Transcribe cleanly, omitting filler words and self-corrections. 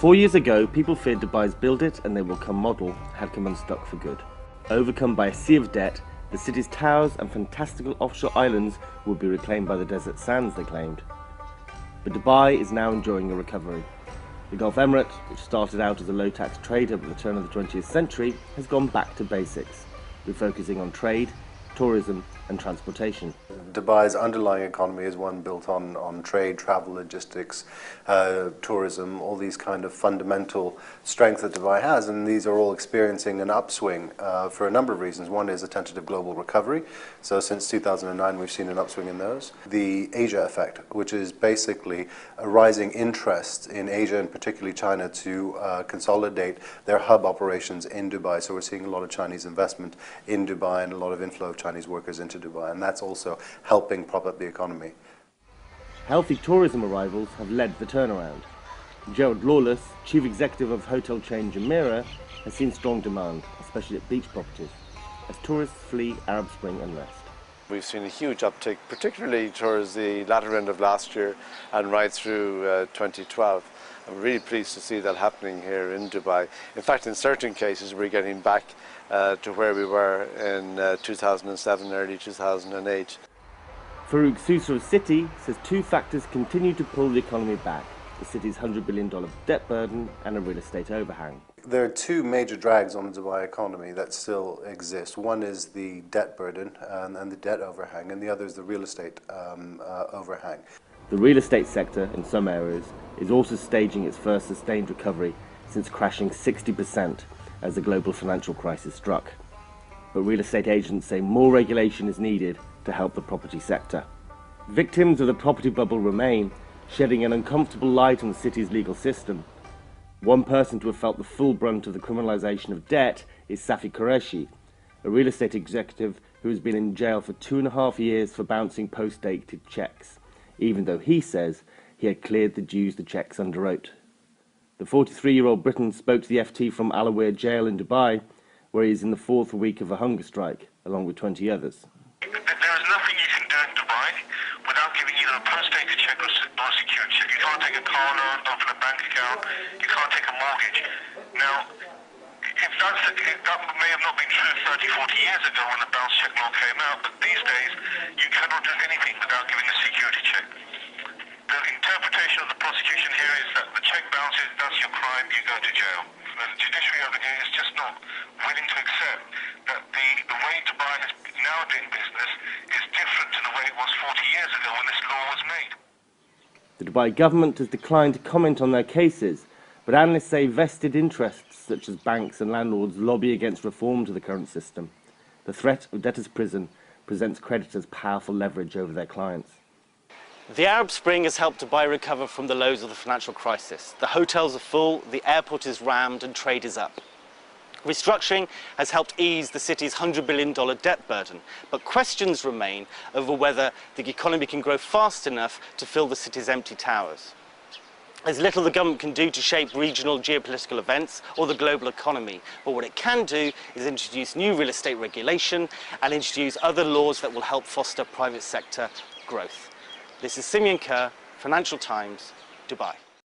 4 years ago, people feared Dubai's "build it and they will come" model had come unstuck for good. Overcome by a sea of debt, the city's towers and fantastical offshore islands would be reclaimed by the desert sands, they claimed. But Dubai is now enjoying a recovery. The Gulf Emirate, which started out as a low-tax trade hub at the turn of the 20th century, has gone back to basics, refocusing on trade, tourism and transportation. Dubai's underlying economy is one built on trade, travel, logistics, tourism, all these kind of fundamental strengths that Dubai has, and these are all experiencing an upswing for a number of reasons. One is a tentative global recovery, so since 2009 we've seen an upswing in those. The Asia effect, which is basically a rising interest in Asia and particularly China to consolidate their hub operations in Dubai, so we're seeing a lot of Chinese investment in Dubai and a lot of inflow of Chinese workers into Dubai, and that's also helping prop up the economy. Healthy tourism arrivals have led the turnaround. Gerald Lawless, chief executive of hotel chain Jumeirah, has seen strong demand, especially at beach properties, as tourists flee Arab Spring unrest. We've seen a huge uptick, particularly towards the latter end of last year and right through 2012. I'm really pleased to see that happening here in Dubai. In fact, in certain cases, we're getting back to where we were in 2007, early 2008. Farouk Sousa of Citi says two factors continue to pull the economy back: the city's $100 billion debt burden and a real estate overhang. There are two major drags on the Dubai economy that still exist. One is the debt burden and the debt overhang, and the other is the real estate overhang. The real estate sector in some areas is also staging its first sustained recovery since crashing 60% as the global financial crisis struck. But real estate agents say more regulation is needed to help the property sector. Victims of the property bubble remain, shedding an uncomfortable light on the city's legal system. One person to have felt the full brunt of the criminalisation of debt is Safi Qureshi, a real estate executive who has been in jail for 2.5 years for bouncing post-dated cheques, even though he says he had cleared the dues the cheques underwrote. The 43-year-old Briton spoke to the FT from Al Awir jail in Dubai, where he is in the 4th week of a hunger strike, along with 20 others. There is nothing you can do in Dubai without giving either a post-dated cheque or a security cheque. You can't take a car loan, open a bank account, you can't take a mortgage. Now, that may have not been true 30, 40 years ago when the bounce cheque law came out, but these days you cannot do anything without giving a security cheque. The interpretation of the prosecution here is that the cheque bounces, that's your crime, you go to jail. The judiciary over here is just not willing to accept that the way Dubai is now doing business is different to the way it was 40 years ago when this law was made. The Dubai government has declined to comment on their cases, but analysts say vested interests such as banks and landlords lobby against reform to the current system. The threat of debtors' prison presents creditors powerful leverage over their clients. The Arab Spring has helped Dubai recover from the lows of the financial crisis. The hotels are full, the airport is rammed and trade is up. Restructuring has helped ease the city's $100 billion debt burden, but questions remain over whether the economy can grow fast enough to fill the city's empty towers. There's little the government can do to shape regional geopolitical events or the global economy, but what it can do is introduce new real estate regulation and introduce other laws that will help foster private sector growth. This is Simeon Kerr, Financial Times, Dubai.